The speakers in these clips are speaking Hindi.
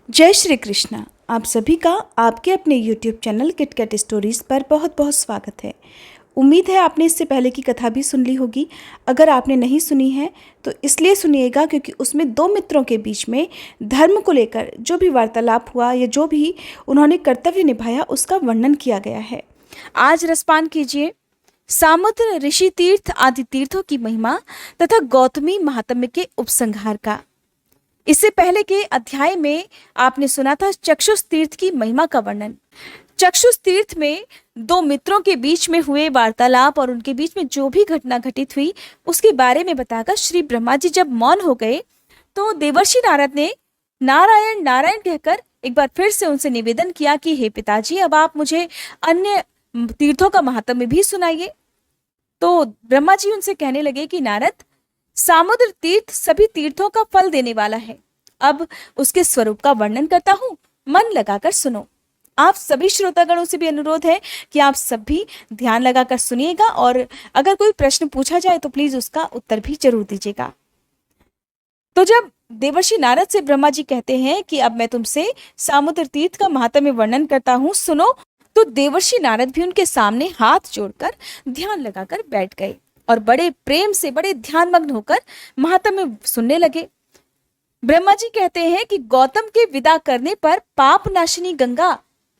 जय श्री कृष्णा। आप सभी का आपके अपने YouTube चैनल किटकैट स्टोरीज पर बहुत बहुत स्वागत है। उम्मीद है आपने इससे पहले की कथा भी सुन ली होगी। अगर आपने नहीं सुनी है तो इसलिए सुनिएगा क्योंकि उसमें दो मित्रों के बीच में धर्म को लेकर जो भी वार्तालाप हुआ या जो भी उन्होंने कर्तव्य निभाया उसका वर्णन किया गया है। आज रसपान कीजिए सामुद्र, ऋषि तीर्थ आदि तीर्थों की महिमा तथा गौतमी महात्म्य के उपसंहार का। इससे पहले के अध्याय में आपने सुना था चक्षुष तीर्थ की महिमा का वर्णन। चक्षुष तीर्थ में दो मित्रों के बीच में हुए वार्तालाप और उनके बीच में जो भी घटना घटित हुई उसके बारे में बताकर श्री ब्रह्मा जी जब मौन हो गए तो देवर्षि नारद ने नारायण नारायण कहकर एक बार फिर से उनसे निवेदन किया कि हे पिताजी, अब आप मुझे अन्य तीर्थों का महात्म्य भी सुनाइए। तो ब्रह्मा जी उनसे कहने लगे कि नारद, सामुद्र तीर्थ सभी तीर्थों का फल देने वाला है। अब उसके स्वरूप का वर्णन करता हूं, मन लगाकर सुनो। आप सभी श्रोतागणों से भी अनुरोध है कि आप सभी ध्यान लगाकर सुनिएगा और अगर कोई प्रश्न पूछा जाए तो प्लीज उसका उत्तर भी जरूर दीजिएगा। तो जब देवर्षि नारद से ब्रह्मा जी कहते हैं कि अब मैं तुमसे सामुद्र तीर्थ का महात्म्य वर्णन करता हूं, सुनो, तो देवर्षि नारद भी उनके सामने हाथ जोड़कर ध्यान लगाकर बैठ गए और बड़े प्रेम से, बड़े ध्यानमग्न होकर महात्म्य सुनने लगे। ब्रह्मा जी कहते हैं कि गौतम के विदा करने पर पाप नाशिनी गंगा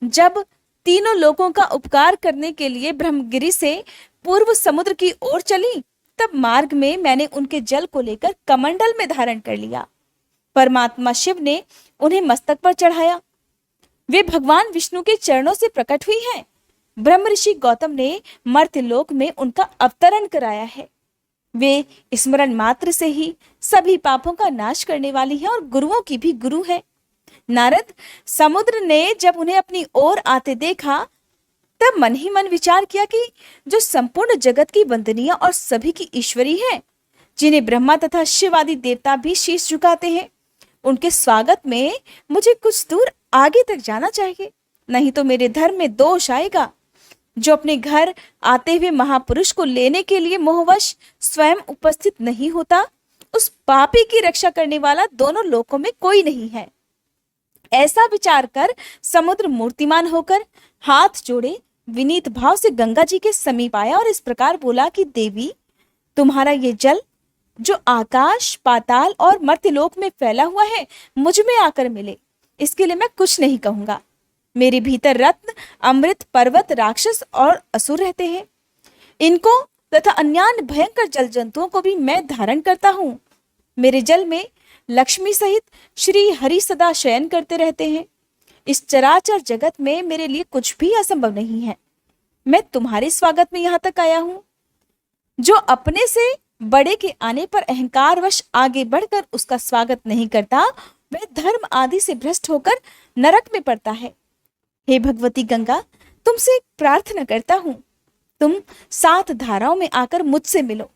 जब तीनों लोगों का उपकार करने के लिए ब्रह्मगिरि से पूर्व समुद्र की ओर चली, तब मार्ग में मैंने उनके जल को लेकर कमंडल में धारण कर लिया। परमात्मा शिव ने उन्हें मस्तक पर चढ़ाया। वे भगवान विष्णु के चरणों से प्रकट हुई हैं। ब्रह्म ऋषि गौतम ने मर्त्यलोक में उनका अवतरण कराया है। वे स्मरण मात्र से ही सभी पापों का नाश करने वाली है और गुरुओं की भी गुरु है। नारद, समुद्र ने जब उन्हें अपनी ओर आते देखा तब मन ही मन विचार किया कि जो संपूर्ण जगत की वंदनीय और सभी की ईश्वरी है, जिन्हें ब्रह्मा तथा शिव आदि देवता भी शीश झुकाते हैं, उनके स्वागत में मुझे कुछ दूर आगे तक जाना चाहिए, नहीं तो मेरे धर्म में दोष आएगा। जो अपने घर आते हुए महापुरुष को लेने के लिए मोहवश स्वयं उपस्थित नहीं होता, उस पापी की रक्षा करने वाला दोनों लोकों में कोई नहीं है। ऐसा विचार कर समुद्र मूर्तिमान होकर हाथ जोड़े विनीत भाव से गंगा जी के समीप आया और इस प्रकार बोला कि देवी, तुम्हारा ये जल जो आकाश, पाताल और मर्त्यलोक में फैला हुआ है, मुझ में आकर मिले, इसके लिए मैं कुछ नहीं कहूंगा। मेरे भीतर रत्न, अमृत, पर्वत, राक्षस और असुर रहते हैं। इनको तथा अन्य भयंकर जल जंतुओं को भी मैं धारण करता हूँ। मेरे जल में लक्ष्मी सहित श्री हरि सदा शयन करते रहते हैं। इस चराचर जगत में मेरे लिए कुछ भी असंभव नहीं है। मैं तुम्हारे स्वागत में यहाँ तक आया हूँ। जो अपने से बड़े के आने पर अहंकारवश आगे बढ़कर उसका स्वागत नहीं करता, वह धर्म आदि से भ्रष्ट होकर नरक में पड़ता है। हे भगवती गंगा, तुमसे एक प्रार्थना करता हूं, तुम 7 धाराओं में आकर मुझसे मिलो।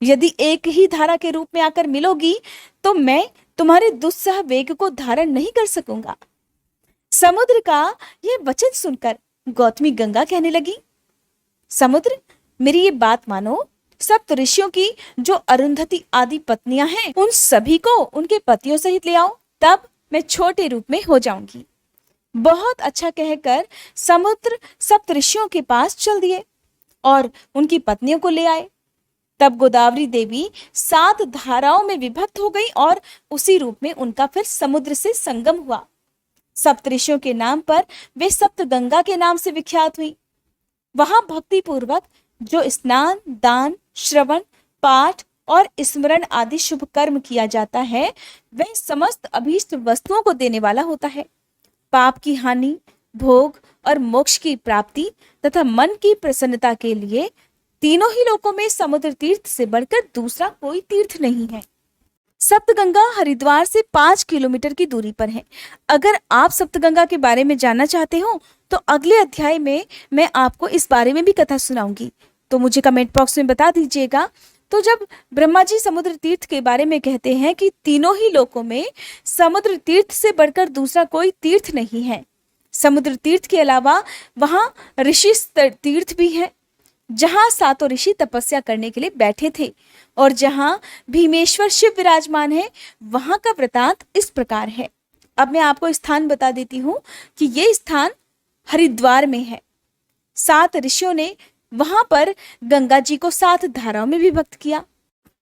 यदि एक ही धारा के रूप में आकर मिलोगी तो मैं तुम्हारे दुस्सह वेग को धारण नहीं कर सकूंगा। समुद्र का यह वचन सुनकर गौतमी गंगा कहने लगी, समुद्र, मेरी ये बात मानो। सप्त ऋषियों की जो अरुंधति आदि पत्नियां हैं, उन सभी को उनके पतियों सहित ले आओ, तब मैं छोटे रूप में हो जाऊंगी। बहुत अच्छा कहकर समुद्र सप्त ऋषियों के पास चल दिए और उनकी पत्नियों को ले आए। तब गोदावरी देवी 7 धाराओं में विभक्त हो गई और उसी रूप में उनका फिर समुद्र से संगम हुआ। सप्त ऋषियों के नाम पर वे सप्त गंगा के नाम से विख्यात हुई। वहां भक्ति पूर्वक जो स्नान, दान, श्रवण, पाठ और स्मरण आदि शुभ कर्म किया जाता है, वह समस्त अभीष्ट वस्तुओं को देने वाला होता है। पाप की हानि, भोग और मोक्ष की प्राप्ति तथा मन की प्रसन्नता के लिए तीनों ही लोकों में समुद्र तीर्थ से बढ़कर दूसरा कोई तीर्थ नहीं है। सप्तगंगा हरिद्वार से 5 किलोमीटर की दूरी पर है। अगर आप सप्तगंगा के बारे में जानना चाहते हो तो अगले अध्याय में मैं आपको इस बारे में भी कथा सुनाऊंगी, तो मुझे कमेंट बॉक्स में बता दीजिएगा। तो जब ब्रह्मा जी समुद्र तीर्थ के बारे में कहते हैं कि तीनों ही लोकों में समुद्र तीर्थ से बढ़कर दूसरा कोई तीर्थ नहीं है, समुद्र तीर्थ के अलावा वहां ऋषि तीर्थ भी है, जहां 7 ऋषि तपस्या करने के लिए बैठे थे और जहां भीमेश्वर शिव विराजमान है, वहां का वृतांत इस प्रकार है। अब मैं आपको स्थान बता देती हूँ कि ये स्थान हरिद्वार में है। 7 ऋषियों ने वहां पर गंगा जी को 7 धाराओं में विभक्त किया,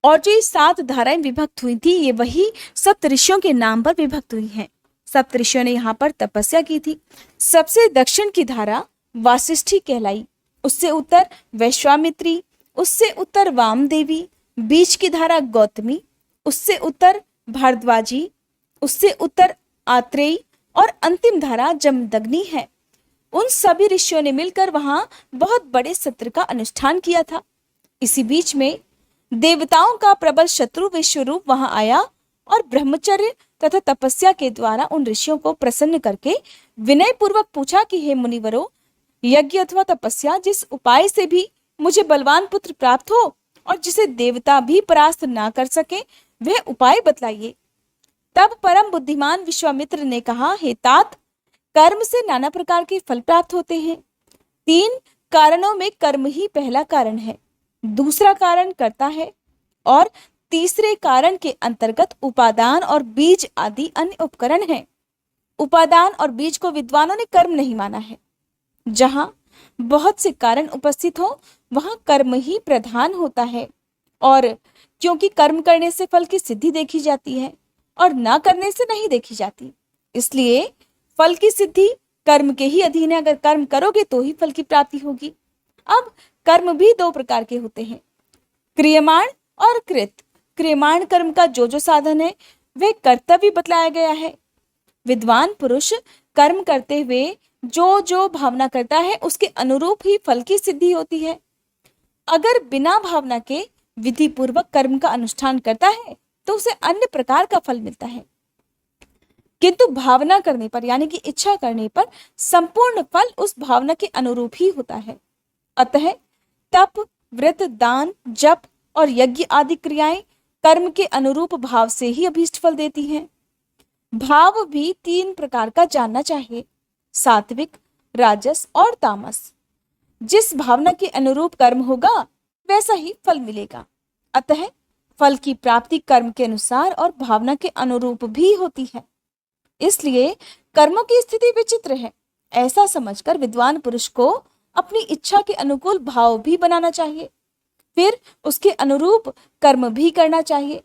और जो ये 7 धाराएं विभक्त हुई थी, ये वही सप्त ऋषियों के नाम पर विभक्त हुई हैं। सप्त ऋषियों ने यहाँ पर तपस्या की थी। सबसे दक्षिण की धारा वासिष्ठी कहलाई, उससे उत्तर वैश्वामित्री, उससे उत्तर वामदेवी, बीच की धारा गौतमी, उससे उत्तर भारद्वाजी, उससे उत्तर आत्रेयी, और अंतिम धारा जमदग्नि है। उन सभी ऋषियों ने मिलकर वहां बहुत बड़े सत्र का अनुष्ठान किया था। इसी बीच में देवताओं का प्रबल शत्रु विश्वरूप वहां आया और ब्रह्मचर्य तथा तपस्या के द्वारा उन ऋषियों को प्रसन्न करके विनय पूर्वक पूछा कि हे मुनिवरों, यज्ञ अथवा तपस्या जिस उपाय से भी मुझे बलवान पुत्र प्राप्त हो और जिसे देवता भी परास्त ना कर सके, वह उपाय बतलाइए। तब परम बुद्धिमान विश्वामित्र ने कहा, हे तात, कर्म से नाना प्रकार के फल प्राप्त होते हैं। 3 कारणों में कर्म ही पहला कारण है, दूसरा कारण कर्ता है, और तीसरे कारण के अंतर्गत उपादान और बीज आदि अन्य उपकरण हैं। उपादान और बीज को विद्वानों ने कर्म नहीं माना है। जहां बहुत से कारण उपस्थित हो वहां कर्म ही प्रधान होता है, और क्योंकि कर्म करने से फल की सिद्धि देखी जाती है और ना करने से नहीं देखी जाती, इसलिए फल की सिद्धि कर्म के ही अधीन है। अगर कर्म करोगे तो ही फल की प्राप्ति होगी। अब कर्म भी 2 प्रकार के होते हैं, क्रियमाण और कृत। क्रियमाण कर्म का जो साधन है वह कर्तव्य बतलाया गया है। विद्वान पुरुष कर्म करते हुए जो भावना करता है उसके अनुरूप ही फल की सिद्धि होती है। अगर बिना भावना के विधि पूर्वक कर्म का अनुष्ठान करता है तो उसे अन्य प्रकार का फल मिलता है, किंतु भावना करने पर यानी कि इच्छा करने पर संपूर्ण फल उस भावना के अनुरूप ही होता है। अतः तप, व्रत, दान, जप और यज्ञ आदि क्रियाएं कर्म के अनुरूप भाव से ही अभीष्ट फल देती हैं। भाव भी 3 प्रकार का जानना चाहिए, सात्विक, राजस और तामस। जिस भावना के अनुरूप कर्म होगा वैसा ही फल मिलेगा। अतः फल की प्राप्ति कर्म के अनुसार और भावना के अनुरूप भी होती है। इसलिए कर्मों की स्थिति विचित्र है, ऐसा समझकर विद्वान पुरुष को अपनी इच्छा के अनुकूल भाव भी बनाना चाहिए, फिर उसके अनुरूप कर्म भी करना चाहिए।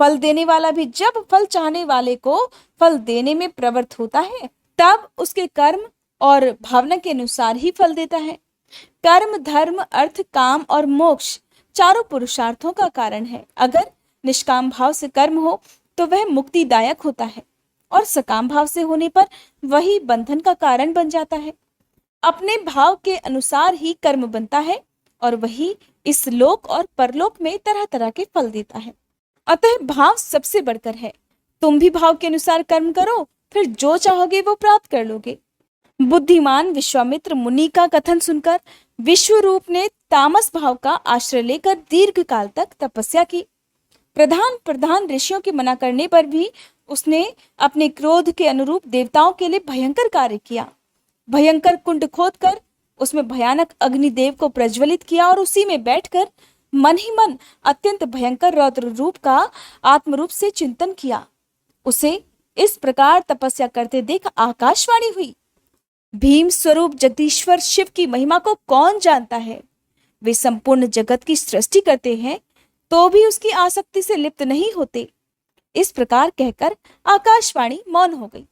फल देने वाला भी जब फल चाहने वाले को फल देने में प्रवृत्त होता है तब उसके कर्म और भावना के अनुसार ही फल देता है। कर्म धर्म, अर्थ, काम और मोक्ष चारों पुरुषार्थों का कारण है। अगर निष्काम भाव से कर्म हो तो वह मुक्तिदायक होता है, और सकाम भाव से होने पर वही बंधन का कारण बन जाता है। अपने भाव के अनुसार ही कर्म बनता है और वही इस लोक और परलोक में तरह तरह के फल देता है। अतः भाव सबसे बढ़कर है। तुम भी भाव के अनुसार कर्म करो, फिर जो चाहोगे वो प्राप्त कर लोगे। बुद्धिमान विश्वामित्र मुनि का कथन सुनकर विश्वरूप ने तामस भाव का आश्रय लेकर दीर्घ काल तक तपस्या की। प्रधान ऋषियों के मना करने पर भी उसने अपने क्रोध के अनुरूप देवताओं के लिए भयंकर कार्य किया। भयंकर कुंड खोदकर उसमें भयानक अग्निदेव को प्रज्वलित किया और उसी में बैठकर मन ही मन अत्यंत भयंकर रौद्र रूप का आत्मरूप से चिंतन किया। उसे इस प्रकार तपस्या करते देख आकाशवाणी हुई, भीम स्वरूप जगदीश्वर शिव की महिमा को कौन जानता है। वे संपूर्ण जगत की सृष्टि करते हैं तो भी उसकी आसक्ति से लिप्त नहीं होते। इस प्रकार कहकर आकाशवाणी मौन हो गई।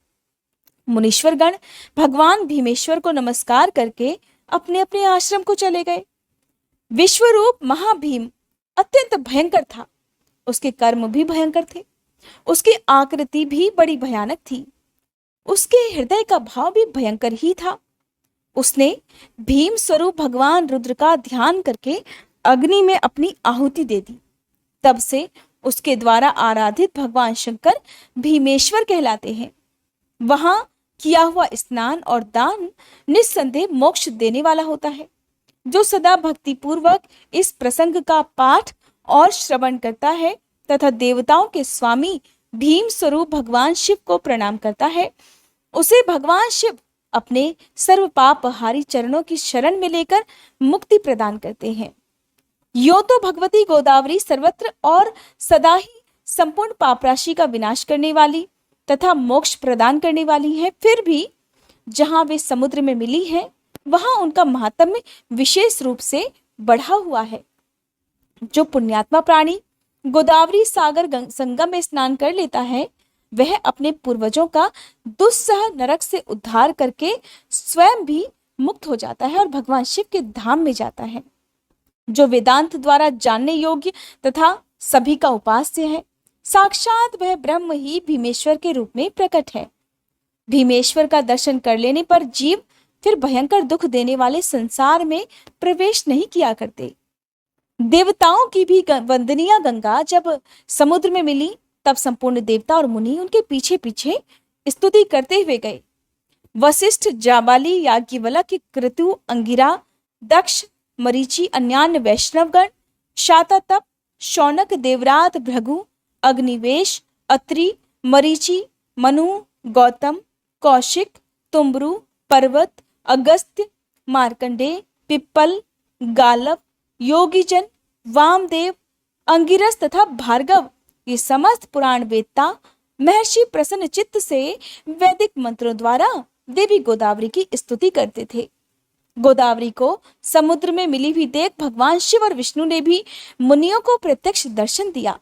मुनीश्वरगण भगवान भीमेश्वर को नमस्कार करके अपने अपने आश्रम को चले गए। विश्वरूप महाभीम अत्यंत भयंकर था, उसके कर्म भी भयंकर थे, उसकी आकृति भी बड़ी भयानक थी, उसके हृदय का भाव भी भयंकर ही था। उसने भीम स्वरूप भगवान रुद्र का ध्यान करके अग्नि में अपनी आहुति दे दी। तब से उसके द्वारा आराधित भगवान शंकर भीमेश्वर कहलाते हैं। वहां किया हुआ स्नान और दान निस्संदेह मोक्ष देने वाला होता है। जो सदा भक्ति पूर्वक इस प्रसंग का पाठ और श्रवण करता है तथा देवताओं के स्वामी भीम स्वरूप भगवान शिव को प्रणाम करता है, उसे भगवान शिव अपने सर्व पापहारी चरणों की शरण में लेकर मुक्ति प्रदान करते हैं। यो तो भगवती गोदावरी सर्वत्र और सदा ही संपूर्ण पाप राशि का विनाश करने वाली, तथा मोक्ष प्रदान करने वाली हैं, फिर भी जहां वे समुद्र में मिली हैं वहां उनका महात्म्य विशेष रूप से बढ़ा हुआ है। जो पुण्यात्मा प्राणी गोदावरी सागर संगम में स्नान कर लेता है वह अपने पूर्वजों का दुस्सह नरक से उद्धार करके स्वयं भी मुक्त हो जाता है और भगवान शिव के धाम में जाता है, जो वेदांत द्वारा जानने योग्य तथा सभी का उपास्य है। साक्षात वह ब्रह्म ही भीमेश्वर के रूप में प्रकट है। भीमेश्वर का दर्शन कर लेने पर जीव फिर भयंकर दुख देने वाले संसार में प्रवेश नहीं किया करते। देवताओं की भी वंदनीय गंगा जब समुद्र में मिली तब संपूर्ण देवता और मुनि उनके पीछे पीछे स्तुति करते हुए गए। वशिष्ठ, जाबाली, याज्ञवल्क्य की क्रतु, अंगिरा, दक्ष, मरीचि, अन्यान्य वैष्णवगण, शाततप, शौनक, देवरात, भृगु, अग्निवेश, अत्रि, मरीचि, मनु, गौतम, कौशिक, तुम्ब्रु, पर्वत, अगस्त्य, मार्कंडेय, पिप्पल, गालव, योगीजन, वामदेव, अंगिरस तथा भार्गव ये समस्त पुराण वेदता महर्षि प्रसन्न चित्त से वैदिक मंत्रों द्वारा देवी गोदावरी की स्तुति करते थे। गोदावरी को समुद्र में मिली हुई देख भगवान शिव और विष्णु ने भी मुनियों को प्रत्यक्ष दर्शन दिया।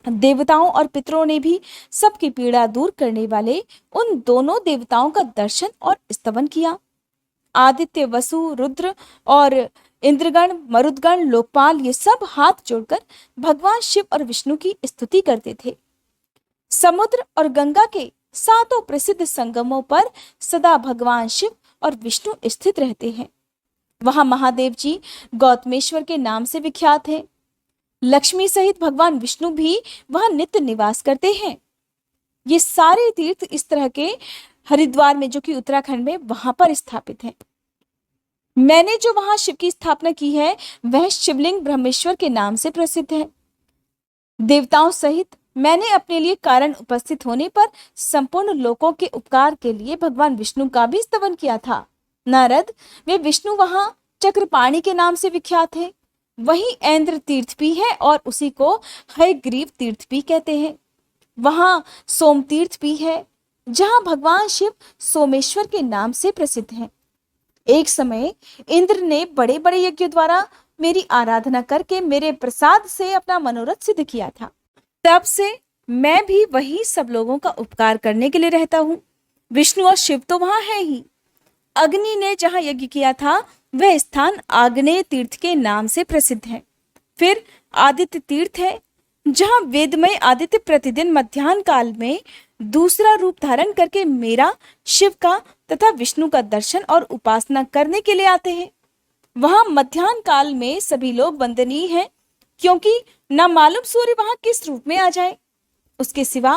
देवताओं और पितरों ने भी सबकी पीड़ा दूर करने वाले उन दोनों देवताओं का दर्शन और स्तवन किया। आदित्य, वसु, रुद्र और इंद्रगण, मरुदगण, लोकपाल ये सब हाथ जोड़कर भगवान शिव और विष्णु की स्तुति करते थे। समुद्र और गंगा के सातों प्रसिद्ध संगमों पर सदा भगवान शिव और विष्णु स्थित रहते हैं। वहां महादेव जी गौतमेश्वर के नाम से विख्यात हैं। लक्ष्मी सहित भगवान विष्णु भी वहां नित्य निवास करते हैं। ये सारे तीर्थ इस तरह के हरिद्वार में, जो कि उत्तराखंड में, वहां पर स्थापित हैं। मैंने जो वहां शिव की स्थापना की है वह शिवलिंग ब्रह्मेश्वर के नाम से प्रसिद्ध है। देवताओं सहित मैंने अपने लिए कारण उपस्थित होने पर संपूर्ण लोकों के उपकार के लिए भगवान विष्णु का भी स्तवन किया था। नारद, वे विष्णु वहां चक्रपाणि के नाम से विख्यात है। वहीं ऐन्द्र तीर्थ भी है और उसी को हयग्रीव तीर्थ भी कहते हैं। वहां सोम तीर्थ भी है जहां भगवान शिव सोमेश्वर के नाम से प्रसिद्ध हैं। एक समय इंद्र ने बड़े बड़े यज्ञों द्वारा मेरी आराधना करके मेरे प्रसाद से अपना मनोरथ सिद्ध किया था। तब से मैं भी वही सब लोगों का उपकार करने के लिए रहता हूँ। विष्णु और शिव तो वहां है ही। अग्नि ने जहां यज्ञ किया था वह स्थान आग्नेय तीर्थ के नाम से प्रसिद्ध है। फिर आदित्य तीर्थ है जहां वेदमय आदित्य प्रतिदिन मध्याह्न काल में दूसरा रूप धारण करके मेरा, शिव का तथा विष्णु का दर्शन और उपासना करने के लिए आते हैं। वहां मध्याह्न काल में सभी लोग वंदनीय हैं, क्योंकि न मालूम सूर्य वहां किस रूप में आ जाए। उसके सिवा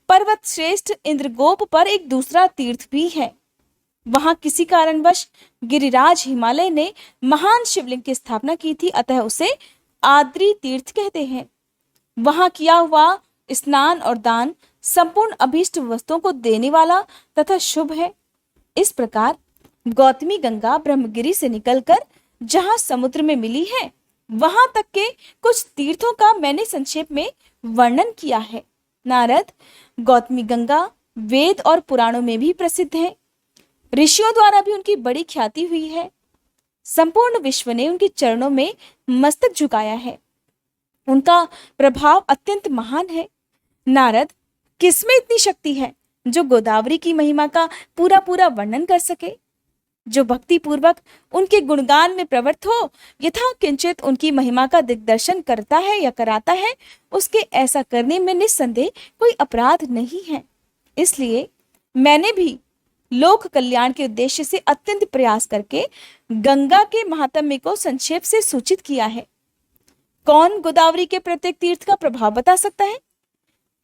पर्वत श्रेष्ठ इंद्रगोप पर एक दूसरा तीर्थ भी है। वहां किसी कारणवश गिरिराज हिमालय ने महान शिवलिंग की स्थापना की थी, अतः उसे आद्री तीर्थ कहते हैं। वहां किया हुआ स्नान और दान संपूर्ण अभीष्ट वस्तुओं को देने वाला तथा शुभ है। इस प्रकार गौतमी गंगा ब्रह्मगिरी से निकलकर जहां समुद्र में मिली है वहां तक के कुछ तीर्थों का मैंने संक्षेप में वर्णन किया है। नारद, गौतमी गंगा वेद और पुराणों में भी प्रसिद्ध है। ऋषियों द्वारा भी उनकी बड़ी ख्याति हुई है। संपूर्ण विश्व ने उनके चरणों में मस्तक झुकाया है। उनका प्रभाव अत्यंत महान है। नारद, किसमें इतनी शक्ति है जो गोदावरी की महिमा का पूरा पूरा वर्णन कर सके? जो भक्ति पूर्वक उनके गुणगान में प्रवृत्त हो, यथा किंचित उनकी महिमा का दिग्दर्शन करता है या कराता है, उसके ऐसा करने में निस्संदेह कोई अपराध नहीं है। इसलिए मैंने भी लोक कल्याण के उद्देश्य से अत्यंत प्रयास करके गंगा के महात्म्य को संक्षेप से सूचित किया है। कौन गोदावरी के प्रत्येक तीर्थ का प्रभाव बता सकता है?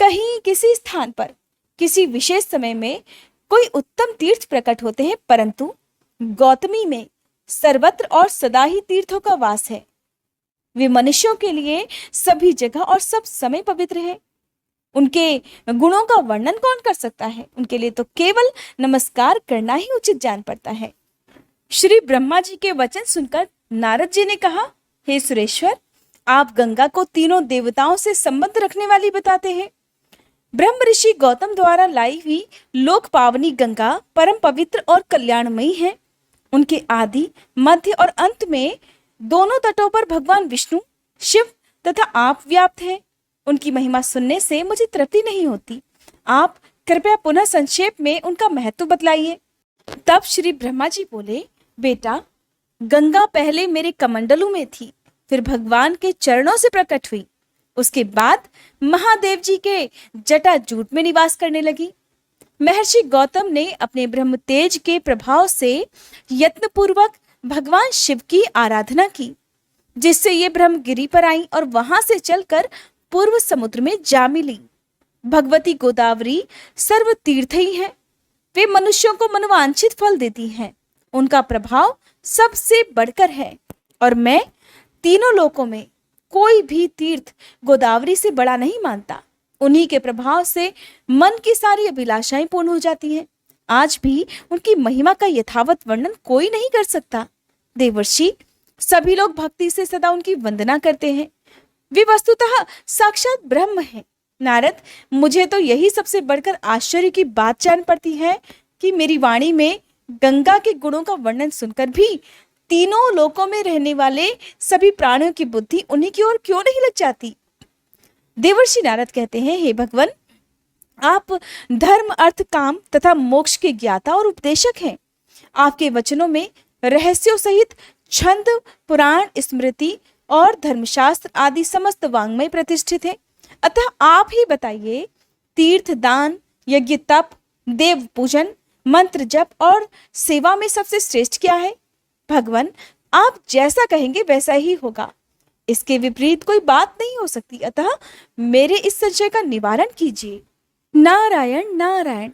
कहीं किसी स्थान पर किसी विशेष समय में कोई उत्तम तीर्थ प्रकट होते हैं, परंतु गौतमी में सर्वत्र और सदा ही तीर्थों का वास है। वे मनुष्यों के लिए सभी जगह और सब समय पवित्र है। उनके गुणों का वर्णन कौन कर सकता है? उनके लिए तो केवल नमस्कार करना ही उचित जान पड़ता है। श्री ब्रह्मा जी के वचन सुनकर नारद जी ने कहा, हे सुरेश्वर, आप गंगा को तीनों देवताओं से संबंध रखने वाली बताते हैं। ब्रह्म ऋषि गौतम द्वारा लाई हुई लोक पावनी गंगा परम पवित्र और कल्याणमयी है। उनके आदि, मध्य और अंत में दोनों तटों पर भगवान विष्णु, शिव तथा आप व्याप्त हैं। उनकी महिमा सुनने से मुझे तृप्ति नहीं होती। आप कृपया पुनः संक्षेप में उनका महत्व बतलाइए। तब श्री ब्रह्मा जी बोले, बेटा, गंगा पहले मेरे कमंडलू में थी, फिर भगवान के चरणों से प्रकट हुई। उसके बाद महादेव जी के जटाजूट में निवास करने लगी। महर्षि गौतम ने अपने ब्रह्म तेज के प्रभाव से यत्नपूर्वक भगवान शिव की आराधना की, जिससे ये ब्रह्मगिरी पर आई और वहां से चलकर पूर्व समुद्र में जा मिली। भगवती गोदावरी सर्व तीर्थ ही है। वे मनुष्यों को मनोवांछित फल देती हैं। उनका प्रभाव सबसे बढ़कर है और मैं तीनों लोकों में कोई भी तीर्थ गोदावरी से बड़ा नहीं मानता। उन्हीं के प्रभाव से मन की सारी अभिलाषाएं पूर्ण हो जाती हैं। आज भी उनकी महिमा का यथावत वर्णन कोई नहीं कर सकता। देवर्षि, सभी लोग भक्ति से सदा उनकी वंदना करते हैं। वे वस्तुतः साक्षात ब्रह्म हैं। नारद, मुझे तो यही सबसे बढ़कर आश्चर्य की बात जान पड़ती है कि मेरी वाणी में गंगा के गुणों का वर्णन सुनकर भी तीनों लोकों में रहने वाले सभी प्राणियों की बुद्धि उन्हीं की ओर क्यों नहीं लग जाती। देवर्षि नारद कहते हैं, हे भगवान, आप धर्म, अर्थ, काम तथा मोक्ष के ज्ञाता और उपदेशक हैं। आपके वचनों में रहस्यों सहित छंद, पुराण, स्मृति और धर्मशास्त्र आदि समस्त वांग्मय प्रतिष्ठित है। अतः आप ही बताइए, तीर्थ, दान, यज्ञ, तप, देव पूजन, मंत्र जप और सेवा में सबसे श्रेष्ठ क्या है? भगवान, आप जैसा कहेंगे वैसा ही होगा। इसके विपरीत कोई बात नहीं हो सकती। अतः मेरे इस संशय का निवारण कीजिए। नारायण नारायण।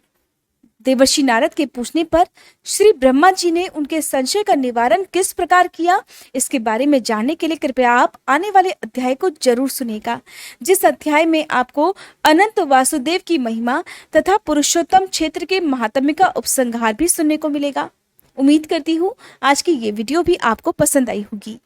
देवर्षि नारद के पूछने पर श्री ब्रह्मा जी ने उनके संशय का निवारण किस प्रकार किया, इसके बारे में जानने के लिए कृपया आप आने वाले अध्याय को जरूर सुनिएगा, जिस अध्याय में आपको अनंत वासुदेव की महिमा तथा पुरुषोत्तम क्षेत्र के महात्म्य का उपसंहार भी सुनने को मिलेगा। उम्मीद करती हूँ आज की ये वीडियो भी आपको पसंद आई होगी।